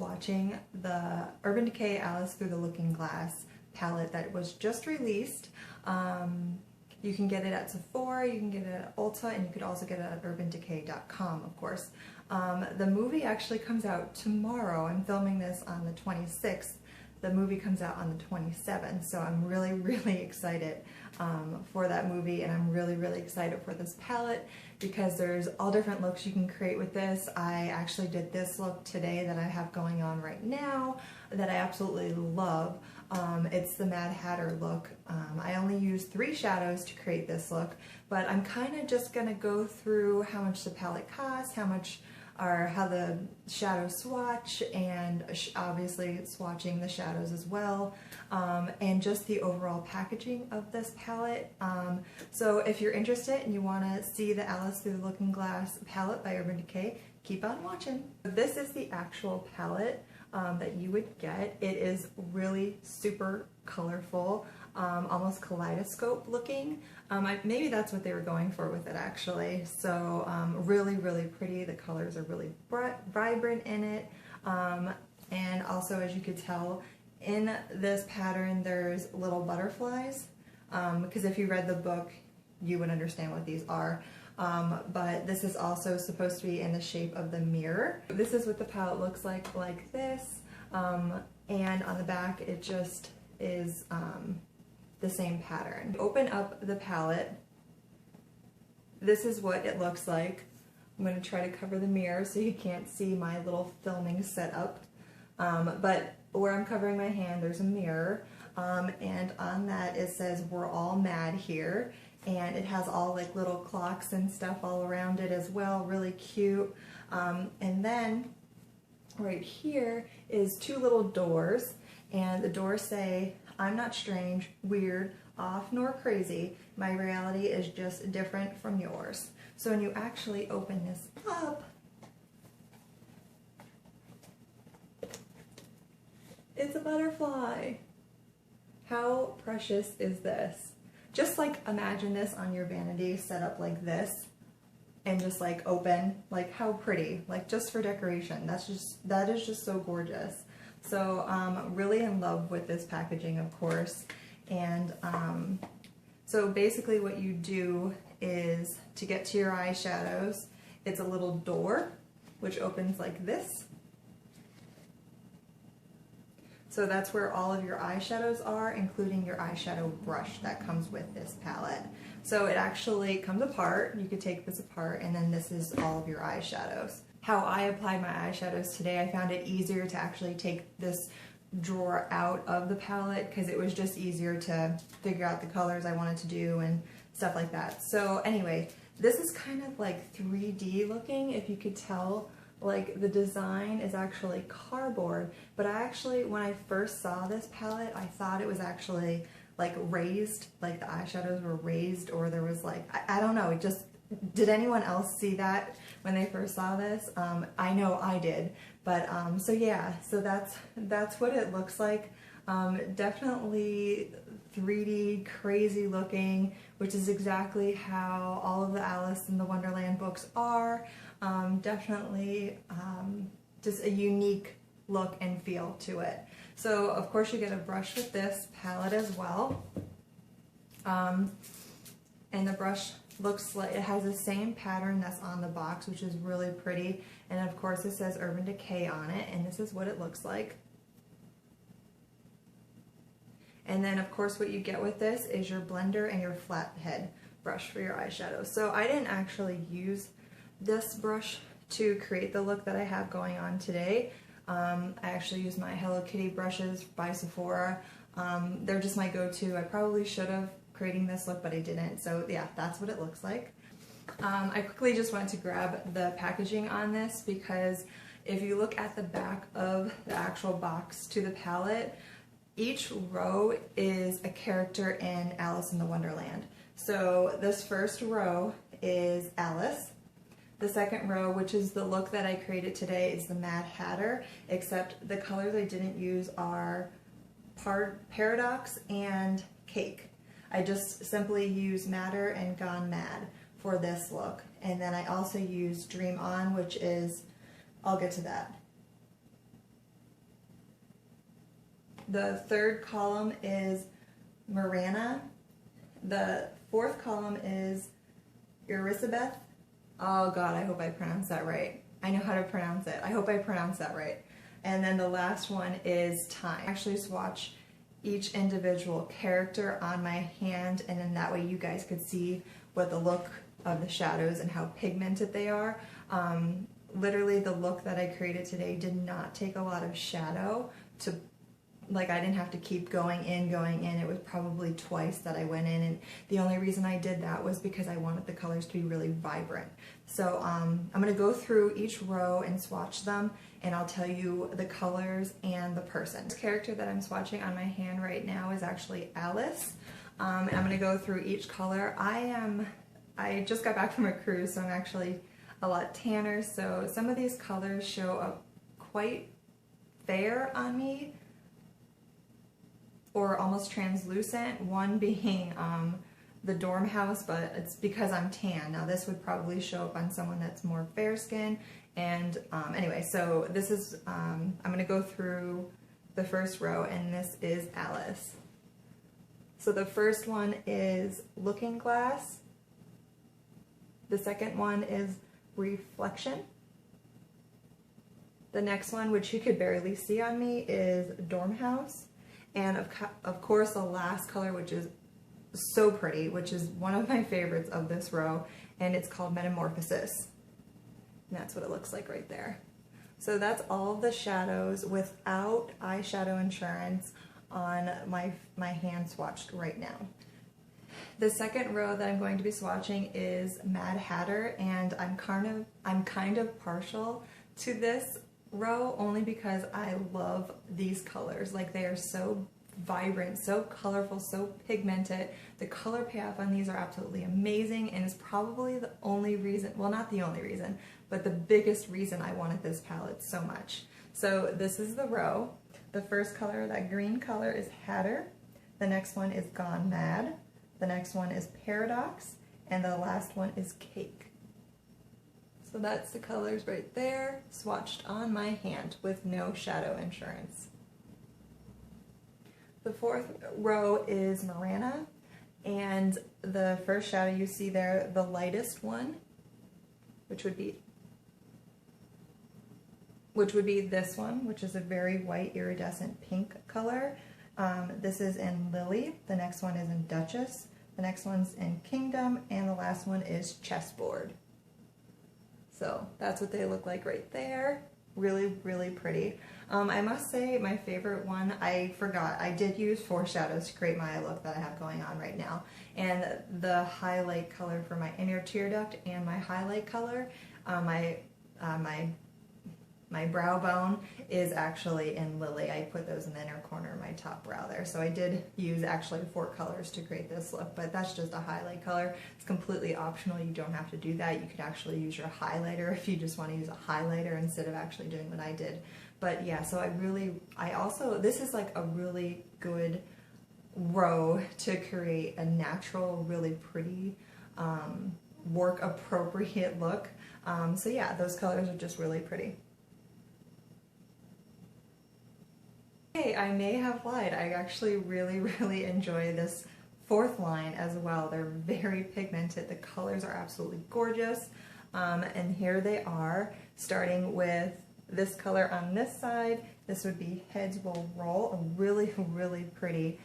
swatching the Urban Decay Alice Through the Looking Glass palette that was just released. You can get it at Sephora, you can get it at Ulta, and you could also get it at urbandecay.com, of course. The movie actually comes out tomorrow. I'm filming this on the 26th. The movie comes out on the 27th, so I'm really, really excited for that movie, and I'm really, really excited for this palette because there's all different looks you can create with this. I actually did this look today that I have going on right now that I absolutely love. It's the Mad Hatter look. I only used 3 shadows to create this look, but I'm kind of just going to go through how much the palette costs, how the shadows swatch, and obviously swatching the shadows as well, and just the overall packaging of this palette. So if you're interested and you want to see the Alice Through the Looking Glass palette by Urban Decay, keep on watching. This is the actual palette that you would get. It is really super colorful, almost kaleidoscope looking. Maybe that's what they were going for with it actually. So really, really pretty. The colors are really vibrant in it. And also, as you could tell, in this pattern there's little butterflies, because if you read the book you would understand what these are. But this is also supposed to be in the shape of the mirror. This is what the palette looks like this. And on the back it just is the same pattern. Open up the palette. This is what it looks like. I'm going to try to cover the mirror so you can't see my little filming setup. But where I'm covering my hand, there's a mirror. And on that it says "We're all mad here." And it has all like little clocks and stuff all around it as well, really cute. And then right here is 2 little doors, and the doors say, "I'm not strange, weird, off, nor crazy. My reality is just different from yours." So when you actually open this up, it's a butterfly. How precious is this? Just like imagine this on your vanity set up like this and just like open, like how pretty, like just for decoration. That is just so gorgeous. So really in love with this packaging, of course. And so basically what you do is to get to your eyeshadows, it's a little door which opens like this. So that's where all of your eyeshadows are, including your eyeshadow brush that comes with this palette. So it actually comes apart. You could take this apart, and then this is all of your eyeshadows. How I applied my eyeshadows today, I found it easier to actually take this drawer out of the palette because it was just easier to figure out the colors I wanted to do and stuff like that. So anyway, this is kind of like 3D looking, if you could tell. Like the design is actually cardboard, but I actually, when I first saw this palette, I thought it was actually like raised, like the eyeshadows were raised, or there was like, I don't know, it just, did anyone else see that when they first saw this? I know I did, but so yeah, so that's what it looks like. Definitely 3D, crazy looking, which is exactly how all of the Alice in the Wonderland books are. Definitely just a unique look and feel to it. So of course you get a brush with this palette as well. And the brush looks like it has the same pattern that's on the box, which is really pretty. And of course it says Urban Decay on it, and this is what it looks like. And then of course what you get with this is your blender and your flathead brush for your eyeshadow. So I didn't actually use this brush to create the look that I have going on today. I actually used my Hello Kitty brushes by Sephora. They're just my go-to. I probably should have creating this look, but I didn't. So yeah, that's what it looks like. I quickly just wanted to grab the packaging on this because if you look at the back of the actual box to the palette, each row is a character in Alice in the Wonderland. So this first row is Alice. The second row, which is the look that I created today, is the Mad Hatter, except the colors I didn't use are Paradox and Cake. I just simply use Matter and Gone Mad for this look. And then I also use Dream On, which is, I'll get to that. The third column is Marana. The fourth column is Erisabeth. Oh God, I hope I pronounced that right. I know how to pronounce it. I hope I pronounced that right. And then the last one is Time. I actually swatch each individual character on my hand, and then that way you guys could see what the look of the shadows and how pigmented they are. Literally the look that I created today did not take a lot of shadow to, like, I didn't have to keep going in. It was probably twice that I went in, and the only reason I did that was because I wanted the colors to be really vibrant. So I'm going to go through each row and swatch them, and I'll tell you the colors and the person. This character that I'm swatching on my hand right now is actually Alice, and I'm going to go through each color. I just got back from a cruise, so I'm actually a lot tanner, so some of these colors show up quite fair on me, or almost translucent, one being the dorm house, but it's because I'm tan. Now this would probably show up on someone that's more fair skin, and anyway, so this is, I'm going to go through the first row, and this is Alice. So the first one is Looking Glass, the second one is Reflection. The next one, which you could barely see on me, is Dorm House. And of course the last color, which is so pretty, which is one of my favorites of this row, and it's called Metamorphosis. And that's what it looks like right there. So that's all of the shadows without eyeshadow insurance on my hand swatched right now. The second row that I'm going to be swatching is Mad Hatter, and I'm kind of partial to this row only because I love these colors. Like, they are so vibrant, so colorful, so pigmented. The color payoff on these are absolutely amazing, and is probably the only reason, well, not the only reason, but the biggest reason I wanted this palette so much. So this is the row. The first color, that green color, is Hatter. The next one is Gone Mad. The next one is Paradox, and the last one is Cake. So that's the colors right there, swatched on my hand with no shadow insurance. The fourth row is Marana, and the first shadow you see there, the lightest one, which would be this one, which is a very white iridescent pink color. This is in Lily, the next one is in Duchess, the next one's in Kingdom, and the last one is Chessboard. So that's what they look like right there. Really, really pretty. I must say my favorite one, I forgot, I did use foreshadows to create my look that I have going on right now. And the highlight color for my inner tear duct and my highlight color, my brow bone is actually in Lily. I put those in the inner corner of my top brow there. So I did use actually 4 colors to create this look, but that's just a highlight color. It's completely optional. You don't have to do that. You could actually use your highlighter if you just want to use a highlighter instead of actually doing what I did. But yeah, so this is like a really good row to create a natural, really pretty, work appropriate look. So yeah, those colors are just really pretty. I may have lied. I actually really, really enjoy this fourth line as well. They're very pigmented. The colors are absolutely gorgeous. And here they are, starting with this color on this side. This would be Heads Will Roll, a really, really pretty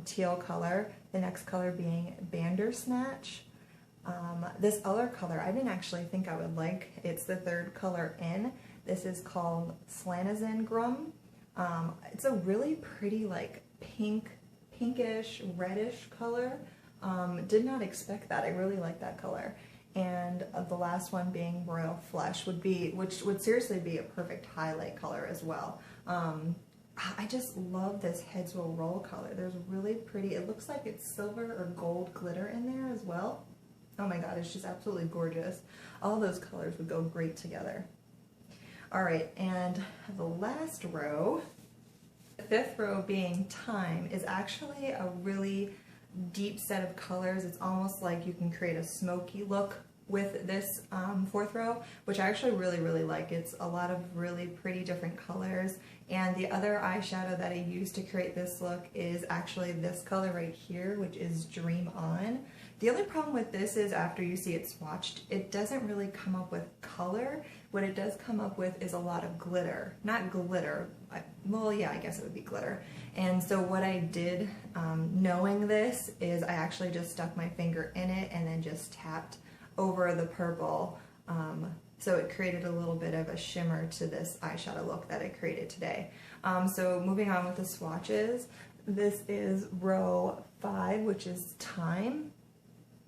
teal color. The next color being Bandersnatch. This other color I didn't actually think I would like. It's the third color in. This is called Slanazengrum. It's a really pretty, like, pinkish, reddish color. Did not expect that. I really like that color. And the last one being Royal Flush which would seriously be a perfect highlight color as well. I just love this Heads Will Roll color. There's really pretty, it looks like it's silver or gold glitter in there as well. Oh my god, it's just absolutely gorgeous. All those colors would go great together. Alright, and the last row, the fifth row being Time, is actually a really deep set of colors. It's almost like you can create a smoky look with this fourth row, which I actually really like. It's a lot of really pretty different colors, and the other eyeshadow that I used to create this look is actually this color right here, which is Dream On. The only problem with this is after you see it swatched, it doesn't really come up with color. What it does come up with is a lot of glitter. Not glitter, well yeah, I guess it would be glitter. And so what I did, knowing this, is I actually just stuck my finger in it and then just tapped over the purple, so it created a little bit of a shimmer to this eyeshadow look that I created today. So moving on with the swatches, this is row 5, which is Time,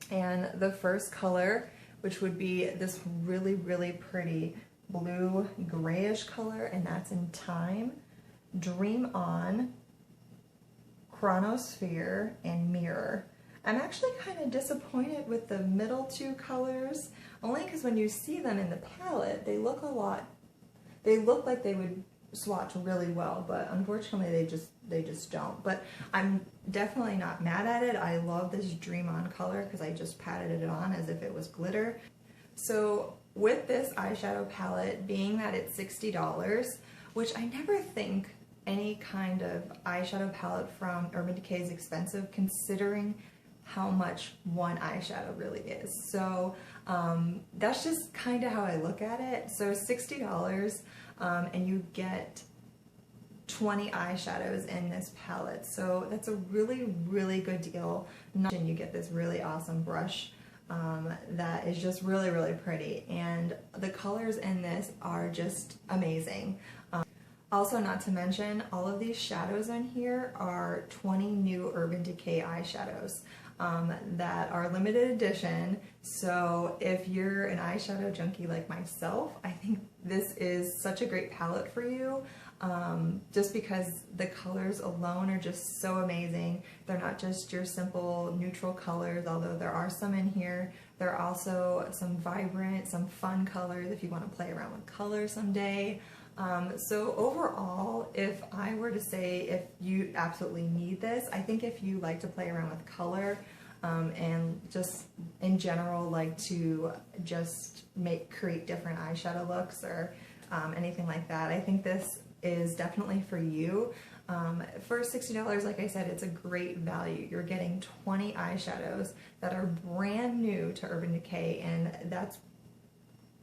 and the first color, which would be this really pretty blue grayish color, and that's in Time, Dream On, Chronosphere, and Mirror. I'm actually kind of disappointed with the middle two colors, only because when you see them in the palette, they look like they would swatch really well, but unfortunately they just don't. But I'm definitely not mad at it. I love this Dream On color because I just patted it on as if it was glitter. So with this eyeshadow palette, being that it's $60, which I never think any kind of eyeshadow palette from Urban Decay is expensive considering how much one eyeshadow really is. So that's just kind of how I look at it. So $60 and you get 20 eyeshadows in this palette. So that's a really good deal. And you get this really awesome brush that is just really pretty, and the colors in this are just amazing. Also, not to mention, all of these shadows in here are 20 new Urban Decay eyeshadows that are limited edition. So if you're an eyeshadow junkie like myself, I think this is such a great palette for you, just because the colors alone are just so amazing. They're not just your simple neutral colors, although there are some in here. There are also some vibrant, some fun colors if you want to play around with color someday. So overall, if I were to say if you absolutely need this, I think if you like to play around with color and just in general like to just create different eyeshadow looks or anything like that, I think this is definitely for you. For $60, like I said, it's a great value. You're getting 20 eyeshadows that are brand new to Urban Decay, and that's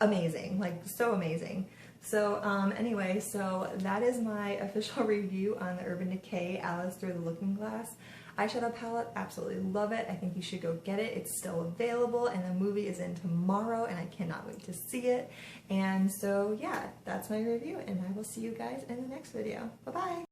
amazing, like so amazing. So anyway, so that is my official review on the Urban Decay Alice Through the Looking Glass eyeshadow palette. Absolutely love it. I think you should go get it. It's still available, and the movie is in tomorrow, and I cannot wait to see it. And so yeah, that's my review, and I will see you guys in the next video. Bye-bye!